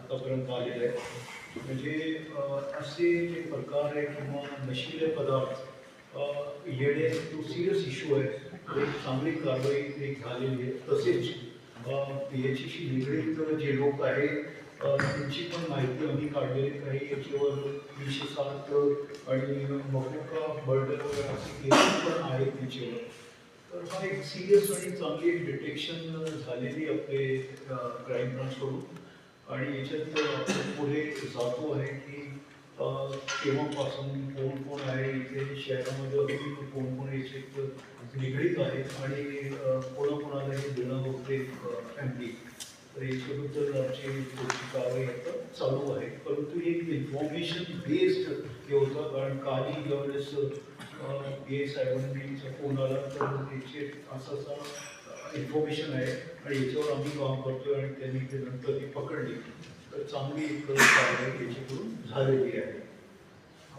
आतापर्यंत आलेलं आहे. म्हणजे असे जे प्रकार आहे किंवा नशिले पदार्थ येणे तो सिरियस इश्यू आहे. एक चांगली कारवाई एक झालेली आहे. तसेच याच्याशी निगडीत जे लोक आहेत त्यांची पण माहिती आम्ही काढलेली काही याच्यावर 307 आणि मकोका मर्डर वगैरे असे केसेस पण आहेत त्याच्यावर. तर हा एक सिरियस आणि चांगली डिटेक्शन झालेली आपले क्राईम ब्रांचकडून आणि याच्यात आपण पुढे जातो आहे की केव्हापासून कोण कोण आहे इथे शहरामध्ये अजून कोण कोण याच्यात निगडीत आहेत आणि कोणाकोणाला हे देणं होते फॅमिली. तर याच्याबद्दल आमची पुढची कारवाई आता चालू आहे. परंतु एक इन्फॉर्मेशन बेस्ड हे होतं कारण काही ज्यावेळेस पी ए साहेबांनीचा फोन आला तर त्याचे असं इन्फॉर्मेशन आहे आणि याच्यावर आम्ही काम करतोय आणि त्यांनी ते नंतर ती पकडली तर चांगली एक कारवाई याच्याकडून झालेली आहे.